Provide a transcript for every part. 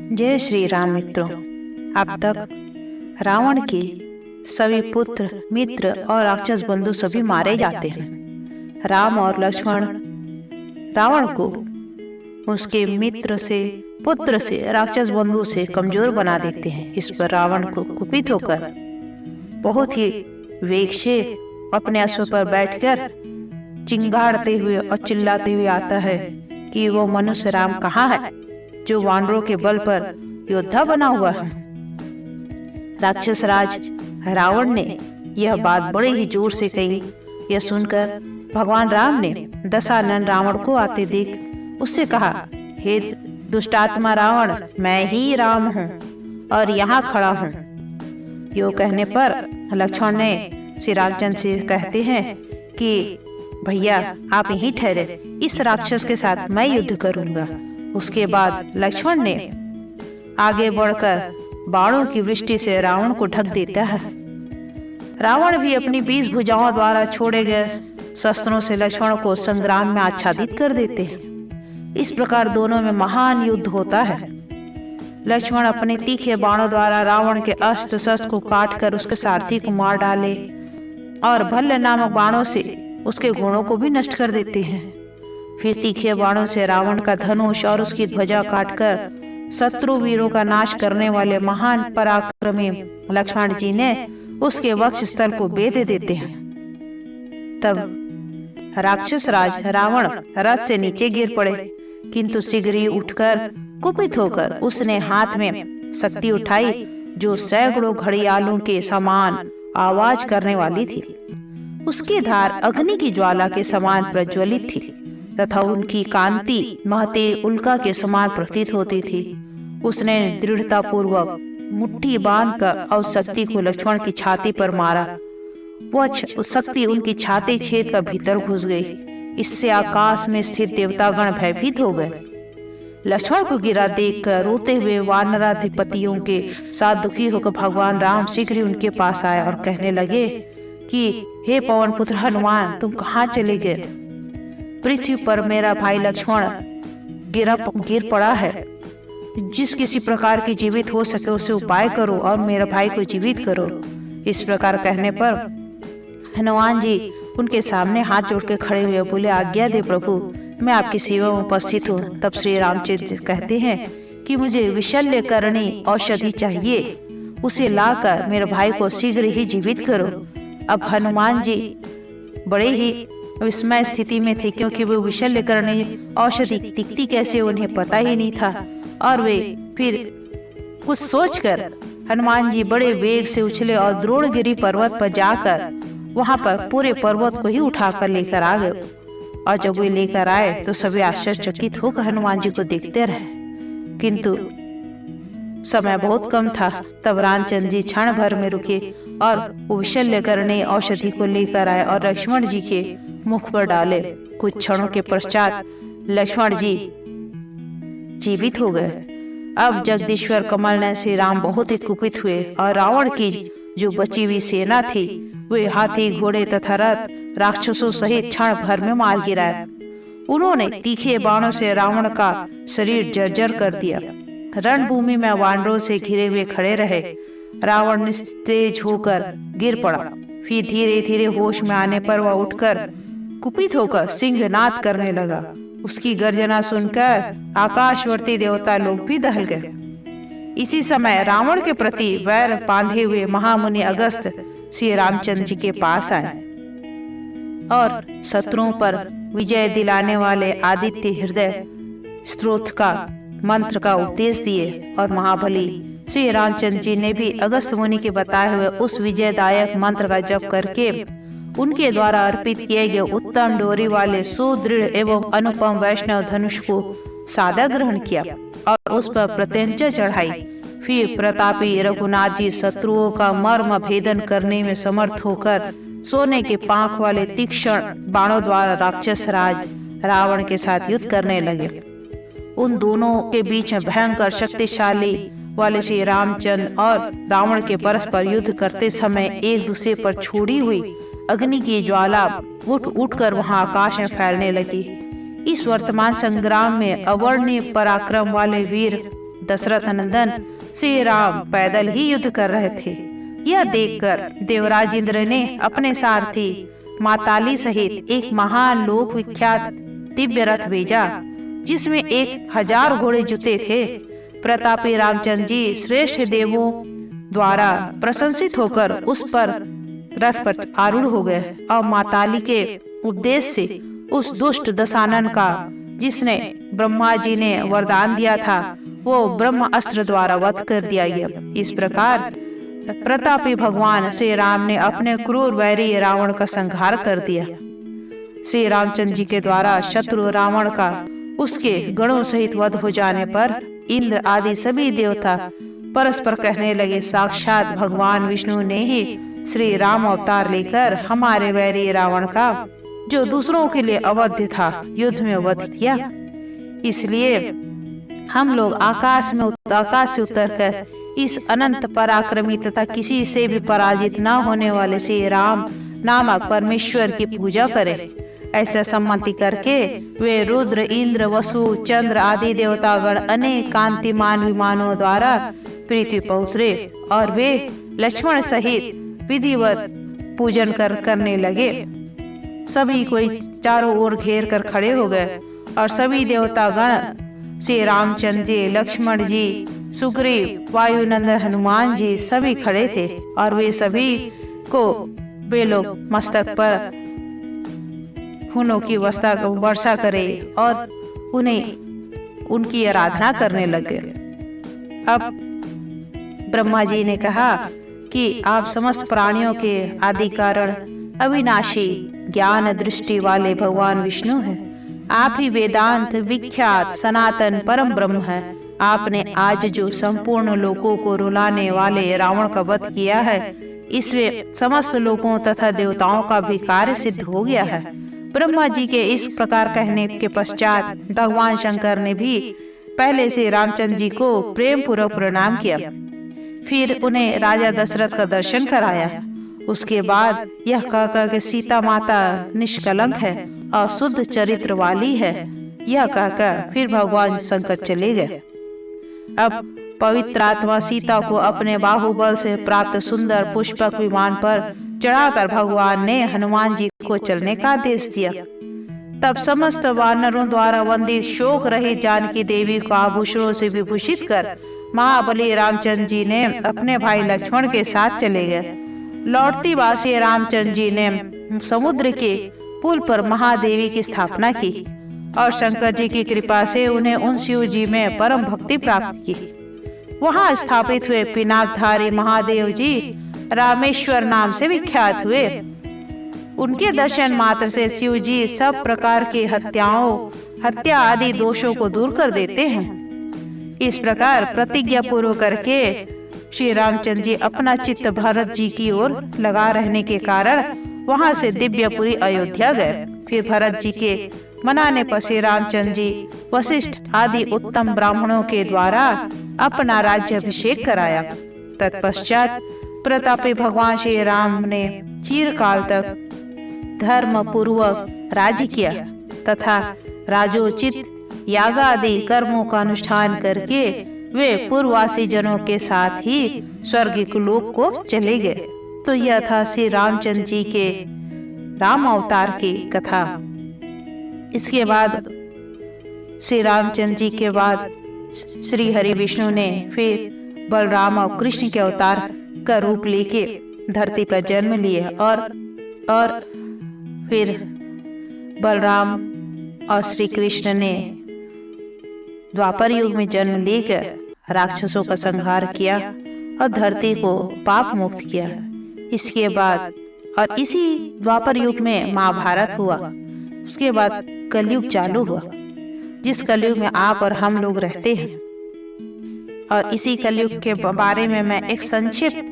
जय श्री राम मित्रों। अब तक रावण के सभी पुत्र, मित्र और राक्षस बंधु सभी मारे जाते हैं। राम और लक्ष्मण रावण को उसके मित्र से, पुत्र से, राक्षस बंधु से कमजोर बना देते हैं। इस पर रावण को कुपित होकर बहुत ही वेग से अपने अश्व पर बैठकर चिंगाड़ते हुए और चिल्लाते हुए आता है कि वो मनुष्य राम कहाँ है जो वानरों के बल पर योद्धा बना हुआ है। राक्षस राज रावण ने यह बात बड़े ही जोर से कही। यह सुनकर भगवान राम ने दशानन रावण को आते देख उससे कहा, हे दुष्टात्मा रावण, मैं ही राम हूँ और यहाँ खड़ा हूँ। यो कहने पर लक्ष्मण ने श्री रामचंद्र से कहते हैं कि भैया आप यहीं ठहरे, इस राक्षस के साथ मैं युद्ध करूंगा। उसके बाद लक्ष्मण ने आगे बढ़कर बाणों की वृष्टि से रावण को ढक देता है। रावण भी अपनी 20 भुजाओं द्वारा छोड़े गए शस्त्रों से लक्ष्मण को संग्राम में आच्छादित कर देते हैं। इस प्रकार दोनों में महान युद्ध होता है। लक्ष्मण अपने तीखे बाणों द्वारा रावण के अस्त्र शस्त्र को काटकर उसके सारथी को मार डाले और भल्ल नामक बाणों से उसके घोड़ों को भी नष्ट कर देते हैं। फिर तीखे बाणों से रावण का धनुष और उसकी ध्वजा काटकर शत्रु वीरों का नाश करने वाले महान पराक्रमी लक्ष्मण जी ने उसके वक्ष स्थल को बेध देते हैं। तब राक्षस राज रावण रथ से नीचे गिर पड़े, किंतु शीघ्र ही उठकर कुपित होकर उसने हाथ में शक्ति उठाई जो सैकड़ों घड़ियालों के समान आवाज करने वाली थी। उसकी धार अग्नि की ज्वाला के समान प्रज्वलित थी तथा उनकी कांति महते उल्का के समान प्रतीत होती थी। उसने दृढ़ता पूर्वक मुट्ठी बांधकर और शक्ति को लक्ष्मण की छाती पर मारा। वह शक्ति उनकी छाती छेद कर भीतर घुस गई। इससे आकाश में स्थित देवतागण भयभीत हो गए। लक्ष्मण को गिरा देखकर रोते हुए वानराधिपतियों के साथ दुखी होकर भगवान राम शीघ्र ही उनके पास आए और कहने लगे कि हे पवन पुत्र हनुमान, तुम कहाँ चले गए? पृथ्वी पर मेरा भाई लक्ष्मण गिर पड़ा है। जिस किसी प्रकार की जीवित हो सके उसे उपाय करो और मेरा भाई को जीवित करो। इस प्रकार कहने पर हनुमान जी उनके सामने हाथ जोड़ के खड़े हुए बोले, आज्ञा दे प्रभु, मैं आपकी सेवा में उपस्थित हूँ। तब श्री रामचंद्र कहते हैं कि मुझे विशल्य करणी औषधि चाहिए, उसे लाकर मेरे भाई को शीघ्र ही जीवित करो। अब हनुमान जी बड़े ही विस्मय स्थिति में थे, क्योंकि वो विशल्य करणी औषधि दिखती कैसे उन्हें पता ही नहीं था। और वे फिर कुछ सोचकर हनुमान जी बड़े वेग से उछले और द्रोणगिरी पर्वत पर जाकर वहां पर पूरे पर्वत को ही उठाकर लेकर आ गए। और जब वे लेकर आए तो सभी आश्चर्यचकित होकर हनुमान जी को देखते रहे, किंतु समय बहुत कम था। तब रामचंद्र जी क्षण भर में रुके और वो विशल्य करणी औषधि को लेकर आए और लक्ष्मण जी के मुख पर डाले। कुछ क्षणों के पश्चात लक्ष्मण जी जीवित हो गए। अब जगदीश्वर कमल ने श्री राम बहुत ही कुपित हुए और रावण की जो बची हुई सेना थी वे हाथी, घोड़े तथा रथ राक्षसों सहित क्षण भर में मार गिराए। उन्होंने तीखे बाणों से रावण का शरीर जर्जर कर दिया। रणभूमि में वानरों से घिरे हुए खड़े रहे। रावण निस्तेज होकर गिर पड़ा। फिर धीरे धीरे होश में आने पर वह उठकर कुपित होकर सिंहनाद करने लगा। उसकी गर्जना सुनकर आकाशवर्ती देवता लोग भी दहल गए। इसी समय रावण के प्रति वैर बांधे हुए महामुनि अगस्त्य श्री रामचंद्र जी के पास आए और शत्रुओं पर विजय दिलाने वाले आदित्य हृदय स्तोत्र का मंत्र का उपदेश दिए। और महाबली श्री रामचंद्र जी ने भी अगस्त्य मुनि के बताए हुए उस विजयदायक मंत्र का जप करके उनके द्वारा अर्पित किए गए उत्तम डोरी वाले सुदृढ़ एवं अनुपम वैष्णव धनुष को सादा ग्रहण किया और उस पर प्रत्यंचा चढ़ाई। फिर प्रतापी रघुनाथ जी शत्रुओं का मर्म भेदन करने में समर्थ होकर सोने के पांख वाले तीक्ष्ण बाणों द्वारा राक्षस राज रावण के साथ युद्ध करने लगे। उन दोनों के बीच में भयंकर शक्तिशाली वाले श्री रामचंद्र और रावण के परस्पर युद्ध करते समय एक दूसरे पर छोड़ी हुई अग्नि की ज्वाला उठ उठकर वहां आकाश में फैलने लगी। इस वर्तमान संग्राम में अवर्णीय पराक्रम वाले वीर दशरथ नंदन श्री राम पैदल ही युद्ध कर रहे थे। यह देखकर देवराज इंद्र ने अपने सारथी माताली सहित एक महान लोक विख्यात दिव्य रथ भेजा, जिसमें 1000 घोड़े जुते थे। प्रतापी रामचंद्र जी श्रेष्ठ देवों द्वारा प्रशंसित होकर उस पर रथ पर आरूढ़ हो गए और माताली के उपदेश से उस दुष्ट दशानन का, जिसने ब्रह्मा जी ने वरदान दिया था, वो ब्रह्म अस्त्र द्वारा वध कर दिया गया। इस प्रकार प्रतापी भगवान श्री राम ने अपने क्रूर वैरी रावण का संहार कर दिया। श्री रामचंद्र जी के द्वारा शत्रु रावण का उसके गणों सहित वध हो जाने पर इंद्र आदि सभी देवता परस्पर कहने लगे, साक्षात भगवान विष्णु ने ही श्री राम अवतार लेकर हमारे वैरी रावण का, जो दूसरों के लिए अवध्य था, युद्ध में वध किया। इसलिए हम लोग आकाश से उतरकर इस अनंत पराक्रमी तथा किसी से भी पराजित न होने वाले श्री राम नामक परमेश्वर की पूजा करें। ऐसा सम्मति करके वे रुद्र, इंद्र, वसु, चंद्र आदि देवतागण अनेक कांतिमान विमानों द्वारा पृथ्वी पहुंचे और वे लक्ष्मण सहित विधिवत पूजन करने लगे। सभी कोई चारों ओर घेर कर खड़े हो गए और सभी देवतागण श्री रामचंद्र जी, लक्ष्मण जी, सुग्रीव, वायुनंदन, हनुमान जी सभी खड़े थे और वे सभी को वे लोग मस्तक पर फूलों की वर्षा करे और उन्हें उनकी आराधना करने लगे। अब ब्रह्मा जी ने कहा कि आप समस्त प्राणियों के आदि कारण अविनाशी ज्ञान दृष्टि वाले भगवान विष्णु हैं। आप ही वेदांत विख्यात सनातन परम ब्रह्म हैं। आपने आज जो संपूर्ण लोकों को रुलाने वाले रावण का वध किया है, इसमें समस्त लोकों तथा देवताओं का भी कार्य सिद्ध हो गया है। ब्रह्मा जी के इस प्रकार कहने के पश्चात भगवान शंकर ने भी पहले से रामचंद्र जी को प्रेम पूर्वक प्रणाम किया, फिर उन्हें राजा दशरथ का दर्शन कराया। उसके बाद यह कहकर के सीता माता निष्कलंक है और शुद्ध चरित्र वाली है, यह कहकर फिर भगवान शंकर चले गए। अब पवित्र आत्मा सीता को अपने बाहुबल से प्राप्त सुंदर पुष्पक विमान पर चढ़ाकर भगवान ने हनुमान जी को चलने का आदेश दिया। तब समस्त वानरों द्वारा वंदित शोक रहित जानकी देवी को आभूषणों से विभूषित कर महाबली रामचंद्र जी ने अपने भाई लक्ष्मण के साथ चले गए। लौटती वासी रामचंद्र जी ने समुद्र के पुल पर महादेवी की स्थापना की और शंकर जी की कृपा से उन्हें उन शिव जी में परम भक्ति प्राप्त की। वहां स्थापित हुए पिनाकधारी महादेव जी रामेश्वर नाम से विख्यात हुए। उनके दर्शन मात्र से शिव जी सब प्रकार की हत्या आदि दोषों को दूर कर देते हैं। इस प्रकार प्रतिज्ञा पूर्वक करके श्री रामचंद्र जी अपना चित्त भरत जी की ओर लगा रहने के कारण वहां से दिव्यपुरी अयोध्या गए। फिर भरत जी के मनाने पर श्री रामचंद्र जी वशिष्ठ आदि उत्तम ब्राह्मणों के द्वारा अपना राज्य अभिषेक कराया। तत्पश्चात प्रतापी भगवान श्री राम ने चिरकाल तक धर्म पूर्वक राज्य किया तथा राजोचित याग आदि कर्मों का अनुष्ठान करके वे पूर्ववासी जनों के साथ ही स्वर्गिक लोक को चले गए। तो यह था श्री रामचंद्र जी के राम अवतार की कथा। इसके बाद श्री रामचंद्र जी के बाद श्री हरि विष्णु ने फिर बलराम और कृष्ण के अवतार का रूप लेके धरती पर जन्म लिए और फिर बलराम और श्री कृष्ण ने द्वापर युग में जन्म लेकर राक्षसों का संहार किया और धरती को पाप मुक्त किया। इसके बाद और इसी द्वापर युग में महाभारत हुआ। उसके बाद कलयुग चालू हुआ, जिस कलयुग में आप और हम लोग रहते हैं। और इसी कलयुग के बारे में मैं एक संक्षिप्त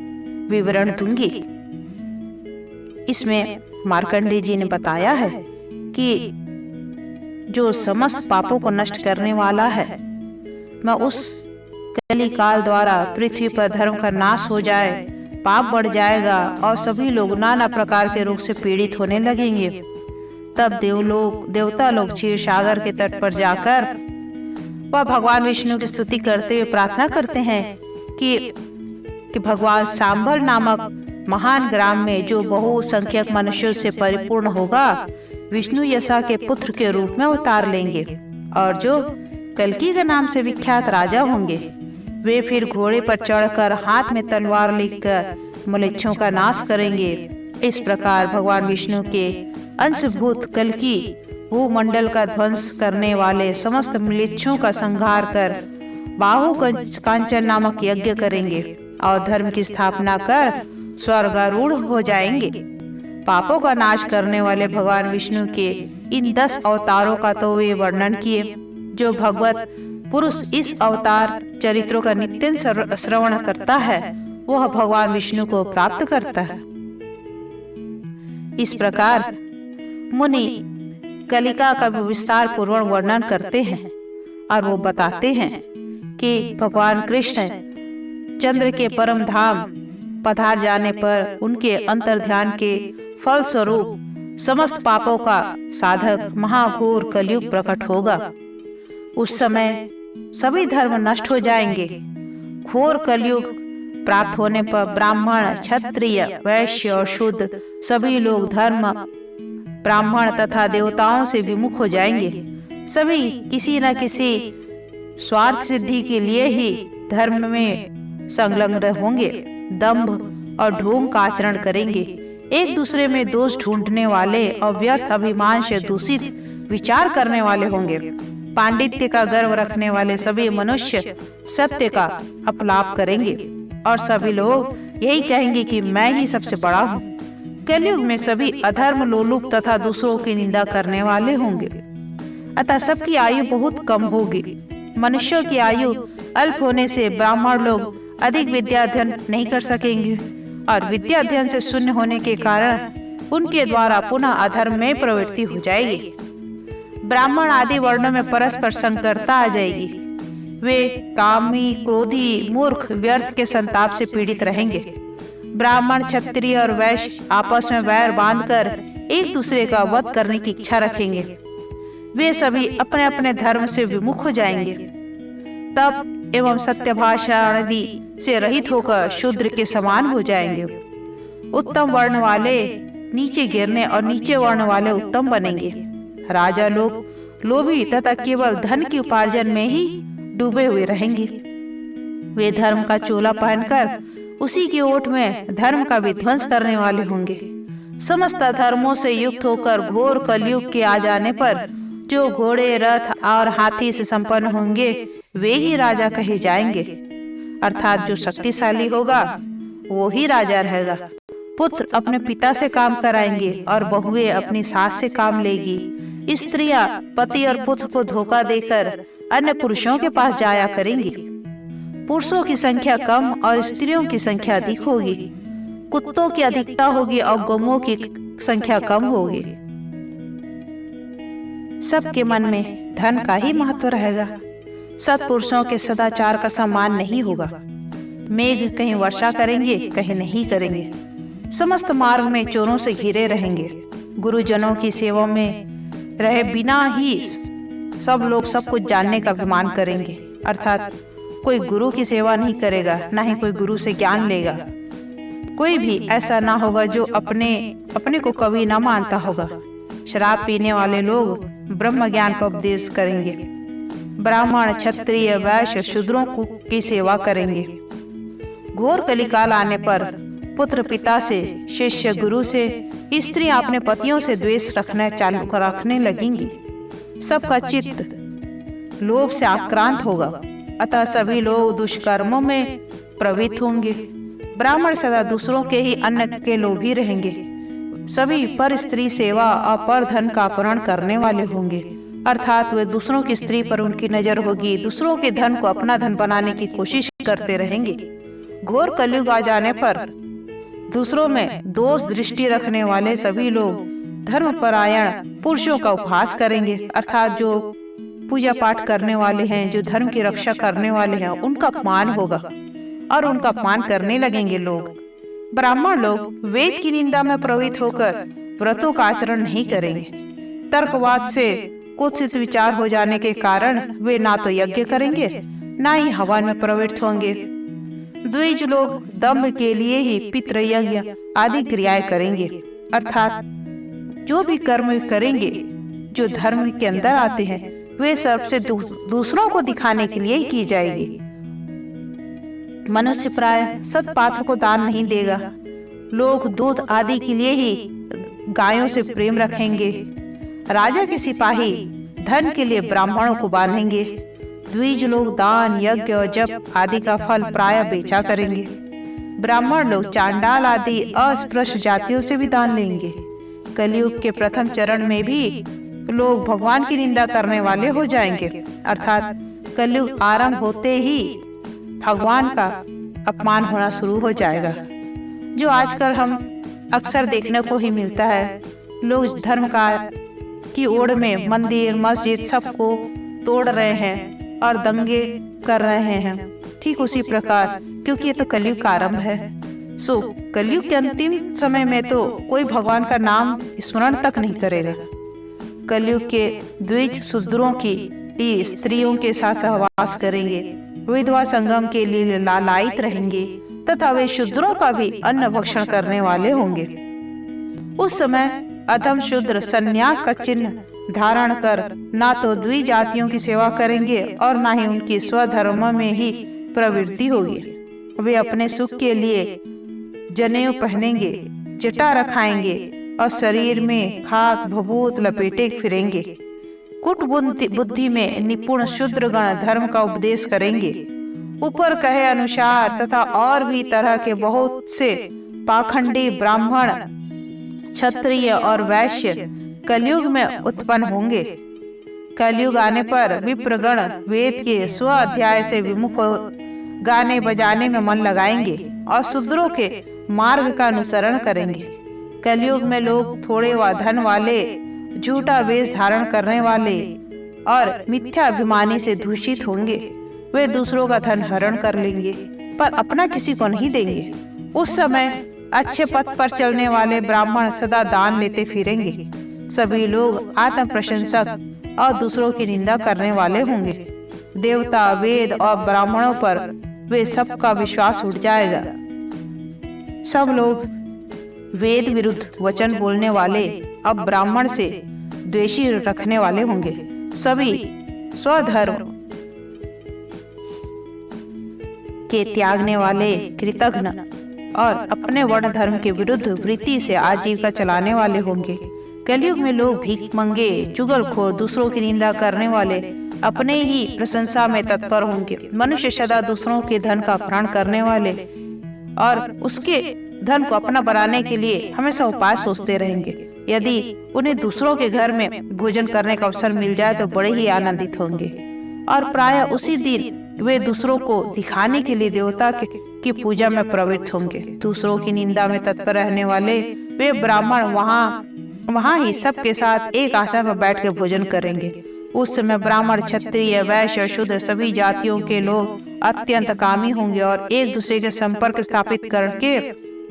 विवरण दूंगी। इसमें मार्कंडेय जी ने बताया है कि जो समस्त पापों को नष्ट करने वाला है, मैं उस कली काल द्वारा पृथ्वी पर धर्म का नाश हो जाए, पाप बढ़ जाएगा और सभी लोग नाना प्रकार के रोग से पीड़ित होने लगेंगे। तब देवता लोग क्षीर सागर के तट पर जाकर वह भगवान विष्णु की स्तुति करते हुए प्रार्थना करते हैं कि भगवान सांबर नामक महान ग्राम में जो बहुसंख्यक मनुष्यों से परिपूर्ण होगा, विष्णु यशा के पुत्र के रूप में अवतार लेंगे और जो कल्कि के नाम से विख्यात राजा होंगे, वे फिर घोड़े पर चढ़कर हाथ में तलवार लेकर म्लेच्छों का नाश करेंगे। इस प्रकार भगवान विष्णु के अंशभूत कल्कि भूमंडल का ध्वंस करने वाले समस्त म्लेच्छों का संहार कर बाहु कांचन नामक यज्ञ करेंगे और धर्म की स्थापना कर स्वर्गारूढ़ हो जाएंगे। पापों का नाश करने वाले भगवान विष्णु के इन 10 अवतारों का तो वे वर्णन किए। जो भगवत पुरुष इस अवतार चरित्रों का नित्य श्रवण करता है, वह भगवान विष्णु को प्राप्त करता है। इस प्रकार मुनि कलिका का विस्तार पूर्वक वर्णन करते हैं और वो बताते हैं कि भगवान कृष्ण चंद्र के परम धाम पधार जाने पर उनके अंतर्ध्यान के फल स्वरूप समस्त पापों का साधक महाघोर कलयुग प्रकट होगा। उस समय सभी धर्म नष्ट हो जाएंगे। घोर कलयुग प्राप्त होने पर ब्राह्मण, क्षत्रिय, वैश्य और शूद्र सभी लोग धर्म, ब्राह्मण तथा देवताओं से विमुख हो जाएंगे। सभी किसी न किसी स्वार्थ सिद्धि के लिए ही धर्म में संलग्न होंगे, दंभ और ढोंग का आचरण करेंगे, एक दूसरे में दोष ढूंढने वाले और व्यर्थ अभिमान से दूषित विचार करने वाले होंगे। पांडित्य का गर्व रखने वाले सभी मनुष्य सत्य का अपलाप करेंगे और सभी लोग यही कहेंगे कि मैं ही सबसे बड़ा हूँ। कलयुग में सभी अधर्म लोलुप तथा दूसरों की निंदा करने वाले होंगे, अतः सबकी आयु बहुत कम होगी। मनुष्यों की आयु अल्प होने से ब्राह्मण लोग अधिक विद्या अध्ययन नहीं कर सकेंगे और विद्या अध्ययन से शून्य होने के कारण उनके द्वारा पुनः अधर्म में प्रवृत्ति हो जाएगी। ब्राह्मण आदि वर्णों में परस्पर संकरता आ जाएगी। वे कामी, क्रोधी, मूर्ख, व्यर्थ के संताप से पीड़ित रहेंगे। ब्राह्मण, क्षत्रिय और वैश्य आपस में वैर बांधकर एक दूसरे का वध करने की इच्छा रखेंगे। वे सभी अपने अपने धर्म से विमुख हो जाएंगे। तप एवं सत्य भाषा आदि से रहित होकर शूद्र के समान हो जाएंगे। उत्तम वर्ण वाले नीचे गिरने और नीचे वर्ण वाले उत्तम बनेंगे। राजा लोग लोभी तथा केवल धन की उपार्जन में ही डूबे हुए रहेंगे। वे धर्म का चोला पहनकर उसी की ओट में धर्म का विध्वंस करने वाले होंगे। समस्त धर्मों से युक्त होकर घोर कलयुग के आ जाने पर जो घोड़े, रथ और हाथी से संपन्न होंगे, वे ही राजा कहे जाएंगे। अर्थात जो शक्तिशाली होगा वो ही राजा रहेगा। पुत्र अपने पिता से काम कराएंगे और बहुएं अपनी सास से काम लेगी। स्त्रियां पति और पुत्र को धोखा देकर अन्य पुरुषों के पास जाया करेंगी। पुरुषों की संख्या कम और स्त्रियों की संख्या अधिक होगी। कुत्तों की अधिकता होगी और गौओं की संख्या कम होगी। सबके मन में धन का ही महत्व रहेगा। सत्पुरुषों के सदाचार का सम्मान नहीं होगा। मेघ कहीं वर्षा करेंगे, कहीं नहीं करेंगे। समस्त मार्ग में चोरों से घिरे रहेंगे। गुरुजनों की सेवा में रहे बिना ही सब लोग सब कुछ जानने का अभिमान करेंगे। अर्थात कोई गुरु की सेवा नहीं करेगा, ना ही कोई गुरु से ज्ञान लेगा। कोई भी ऐसा ना होगा जो अपने को कवि ना मानता होगा। शराब पीने वाले लोग ब्रह्म ज्ञान का उपदेश करेंगे। ब्राह्मण, क्षत्रिय, वैश्य शूद्रों की सेवा करेंगे। घोर कलिकाल आने पर पुत्र पिता से, शिष्य गुरु से, स्त्री अपने पतियों से द्वेष रखने लगेंगी। सबका चित्त लोभ से आक्रांत होगा, अतः सभी लोग दुष्कर्मों में प्रवृत्त होंगे। ब्राह्मण सदा दूसरों के ही अन्न के लोभी रहेंगे। सभी पर स्त्री सेवा और पर धन का अपहरण करने वाले होंगे। अर्थात वे दूसरों की स्त्री पर उनकी नजर होगी, दूसरों के धन को अपना धन बनाने की कोशिश करते रहेंगे। घोर कलयुग आ जाने पर दूसरों में दोष दृष्टि रखने वाले सभी लोग धर्मपरायण पुरुषों का उपहास करेंगे। अर्थात जो पूजा पाठ करने वाले हैं, जो धर्म की रक्षा करने वाले हैं, उनका अपमान होगा और उनका अपमान करने लगेंगे लोग। ब्राह्मण लोग वेद की निंदा में प्रवृत्त होकर व्रतों का आचरण नहीं करेंगे। तर्कवाद से कुत्सित विचार हो जाने के कारण वे ना तो यज्ञ करेंगे ना ही हवन में प्रवृत्त होंगे। द्विज लोग दम्भ के लिए ही पितृ यज्ञ आदि क्रियाएं करेंगे, अर्थात जो भी कर्म करेंगे जो धर्म के अंदर आते हैं वे सबसे दूसरों को दिखाने के लिए ही की जाएगी। मनुष्य प्राय सत्पात्र को दान नहीं देगा। लोग दूध आदि के लिए ही गायों से प्रेम रखेंगे। राजा के सिपाही धन के लिए ब्राह्मणों को बांधेंगे। द्विज लोग दान, यज्ञ और जप आदि का फल प्राय बेचा करेंगे। ब्राह्मण लोग चांडाल आदि अस्पृश्य जातियों से भी दान लेंगे। कलयुग के प्रथम चरण में भी लोग भगवान की निंदा करने वाले हो जाएंगे, अर्थात कलयुग आरंभ होते ही भगवान का अपमान होना शुरू हो जाएगा, जो आजकल हम अक्सर देखने को ही मिलता है। लोग धर्म का की ओर में मंदिर मस्जिद सबको तोड़ रहे हैं और दंगे कर रहे हैं। ठीक उसी प्रकार, क्योंकि ये तो कलयुग का आरंभ है, सो कलयुग के अंतिम समय में तो कोई भगवान का नाम स्मरण तक नहीं करेगा। कलयुग के द्विज शूद्रों की स्त्रियों के साथ सहवास करेंगे, विधवा संगम के लिए लालायित रहेंगे तथा वे शूद्रों का भी अन्न भक्षण करने वाले होंगे। उस समय अधम शूद्र संन्यास का चिन्ह धारण कर ना तो द्विजातियों की सेवा करेंगे और ना ही उनकी स्वधर्म में ही प्रवृत्ति होगी। वे अपने सुख के लिए जनेऊ पहनेंगे, जटा रखाएंगे और शरीर में खाक भभूत लपेटे फिरेंगे। कुट बुद्धि में निपुण शूद्रगण धर्म का उपदेश करेंगे। ऊपर कहे अनुसार तथा और भी तरह के बहुत से पाखंडी ब्राह्मण, क्षत्रिय और वैश्य कलयुग में उत्पन्न होंगे। कलयुग आने पर विप्रगण वेद के स्व अध्याय से विमुख गाने बजाने में मन लगाएंगे और शूद्रों के मार्ग का अनुसरण करेंगे। कलयुग में लोग थोड़े व धन वाले, झूठा वेश धारण करने वाले और मिथ्या अभिमानी से दूषित होंगे। वे दूसरों का धन हरण कर लेंगे पर अपना किसी को नहीं देंगे। उस समय अच्छे पथ पर चलने वाले ब्राह्मण सदा दान लेते फिरेंगे। सभी लोग आत्म प्रशंसक और दूसरों की निंदा करने वाले होंगे। देवता, वेद और ब्राह्मणों पर वे सबका विश्वास उठ जाएगा। सब लोग वेद विरुद्ध वचन बोलने वाले अब ब्राह्मण से द्वेषी रखने वाले होंगे। सभी स्वधर्म के त्यागने वाले, कृतघ्न और अपने वर्ण धर्म के विरुद्ध वृत्ति से आजीविका चलाने वाले होंगे। कलयुग में लोग भीख मंगे, चुगलखोर, दूसरों की निंदा करने वाले, अपने ही प्रशंसा में तत्पर होंगे। मनुष्य सदा दूसरों के धन का अपहरण करने वाले और उसके धन को अपना बनाने के लिए हमेशा उपाय सोचते रहेंगे। यदि उन्हें दूसरों के घर में भोजन करने का अवसर मिल जाए तो बड़े ही आनंदित होंगे और प्रायः उसी दिन वे दूसरों को दिखाने के लिए देवता की पूजा में प्रवृत्त होंगे। दूसरों की निंदा में तत्पर रहने वाले वे ब्राह्मण वहाँ ही सबके साथ एक आसन पर बैठ के भोजन करेंगे। उस समय ब्राह्मण, क्षत्रिय, वैश्य और शूद्र सभी जातियों के लोग अत्यंत कामी होंगे और एक दूसरे के संपर्क स्थापित करके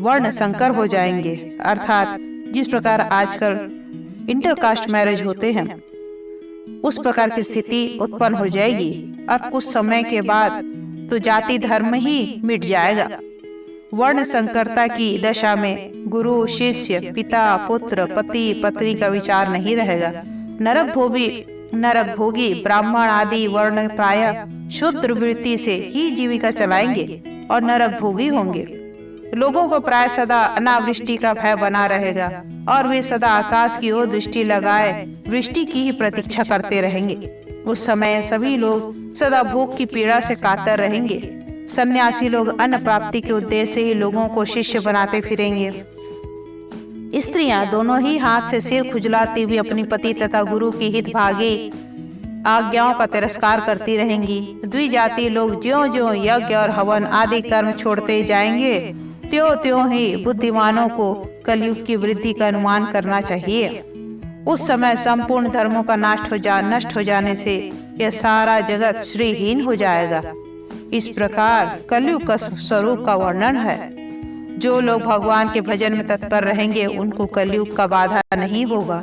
वर्ण संकर हो जाएंगे। अर्थात जिस प्रकार आजकल इंटरकास्ट मैरिज होते हैं उस प्रकार की स्थिति उत्पन्न हो जाएगी और कुछ समय के बाद तो जाति धर्म ही मिट जाएगा। वर्ण संकरता की दशा में गुरु, शिष्य, पिता, पुत्र, पति, पत्नी का विचार नहीं रहेगा। नरक भोगी ब्राह्मण आदि वर्ण प्रायः शुद्र वृत्ति से ही जीविका चलाएंगे और नरक भोगी होंगे। लोगों को प्राय सदा अनावृष्टि का भय बना रहेगा और वे सदा आकाश की ओर दृष्टि लगाए वृष्टि की ही प्रतीक्षा करते रहेंगे। उस समय सभी लोग सदा भूख की पीड़ा से कातर रहेंगे। सन्यासी लोग अन्न प्राप्ति के उद्देश्य से ही लोगों को शिष्य बनाते फिरेंगे। स्त्रियां दोनों ही हाथ से सिर खुजलाती हुई अपनी पति तथा गुरु की हितभागी आज्ञाओं का तिरस्कार करती रहेंगी। द्विजाति लोग ज्यों-ज्यों यज्ञ और हवन आदि कर्म छोड़ते जाएंगे त्यों-त्यों ही बुद्धिमानों को कलयुग की वृद्धि का अनुमान करना चाहिए। उस समय संपूर्ण धर्मों का नष्ट हो जाने से यह सारा जगत श्रीहीन हो जाएगा। इस प्रकार कलयुग का स्वरूप का वर्णन है। जो लोग भगवान के भजन में तत्पर रहेंगे उनको कलयुग का बाधा नहीं होगा।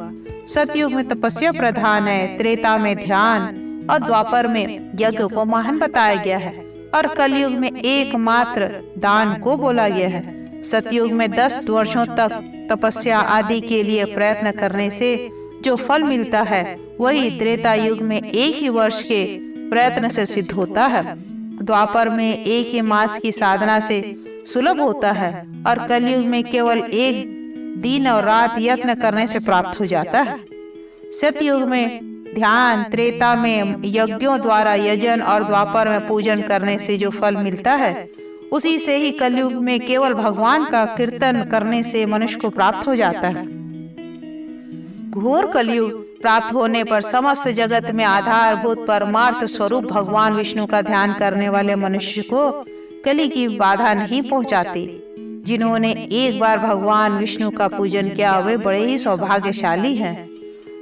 सतयुग में तपस्या प्रधान है, त्रेता में ध्यान और द्वापर में यज्ञ को महान बताया गया है और कलयुग में एकमात्र दान को बोला गया है। सतयुग में 10 वर्षों तक तपस्या आदि के लिए प्रयत्न करने से जो फल मिलता है वही त्रेता युग में एक ही वर्ष के प्रयत्न से सिद्ध होता है। द्वापर में एक ही मास की साधना से सुलभ होता है और कलयुग में केवल एक दिन और रात यत्न करने से प्राप्त हो जाता है। सतयुग में ध्यान, त्रेता में यज्ञों द्वारा यजन और द्वापर में पूजन करने से जो फल मिलता है उसी से ही कलयुग में केवल भगवान का कीर्तन करने से मनुष्य को प्राप्त हो जाता है। घोर कलयुग प्राप्त होने पर समस्त जगत में आधारभूत परमार्थ स्वरूप भगवान विष्णु का ध्यान करने वाले मनुष्य को कली की बाधा नहीं पहुंचाती। जिन्होंने एक बार भगवान विष्णु का पूजन किया वे बड़े ही सौभाग्यशाली हैं।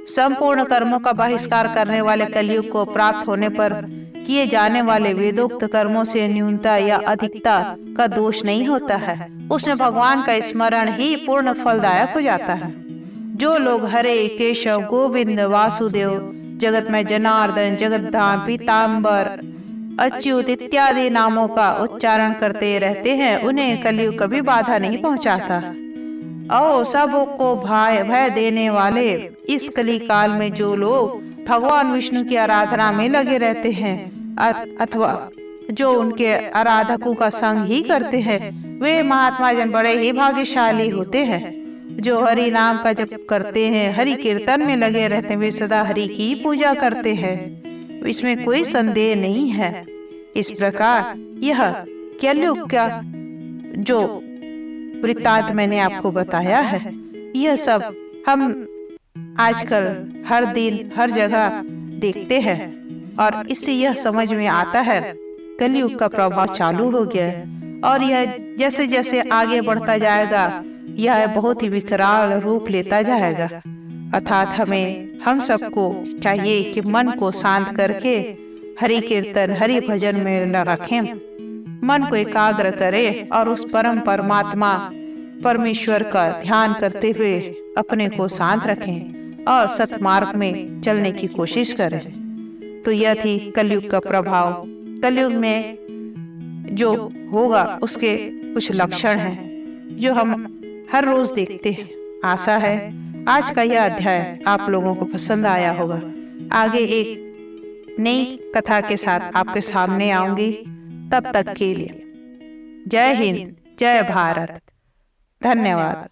संपूर्ण कर्मों का बहिष्कार करने वाले कलयुग को प्राप्त होने पर किए जाने वाले वेदोक्त कर्मों से न्यूनता या अधिकता का दोष नहीं होता है। उसमें भगवान का स्मरण ही पूर्ण फलदायक हो जाता है। जो लोग हरे, केशव, गोविंद, वासुदेव, जगत में जनार्दन, जगद्धाम, पीताम्बर, अच्युत इत्यादि नामों का उच्चारण करते रहते हैं उन्हें कलयुग कभी बाधा नहीं पहुंचाता। और सबको भय देने वाले इस कली काल में जो लोग भगवान विष्णु की आराधना में लगे रहते हैं अथवा जो उनके आराधकों का संग ही करते हैं वे महात्मा जन बड़े ही भाग्यशाली होते हैं। जो हरि नाम का जप करते हैं, हरि कीर्तन में लगे रहते हैं, वे सदा हरि की पूजा करते हैं, इसमें कोई संदेह नहीं है। इस प्रकार यह कलयुग का जो वृत्तांत मैंने आपको बताया है यह सब हम आजकल हर दिन हर जगह देखते हैं और इससे यह समझ में आता है कलयुग का प्रभाव चालू हो गया है और यह जैसे जैसे आगे बढ़ता जाएगा यह बहुत ही विकराल रूप लेता जाएगा। अर्थात हम सबको चाहिए कि मन को शांत करके हरि कीर्तन, हरि भजन में न रखें, मन को एकाग्र करें और उस परम परमात्मा परमेश्वर का ध्यान करते हुए अपने को शांत रखें और सतमार्ग में चलने की कोशिश करें। तो यह थी कलयुग का प्रभाव। कलयुग में जो होगा उसके कुछ लक्षण हैं जो हम हर रोज देखते हैं। आशा है आज का यह अध्याय आप लोगों को पसंद आया होगा। आगे एक नई कथा के साथ आपके सामने आऊंगी। तब तक के लिए जय हिंद, जय भारत, धन्यवाद।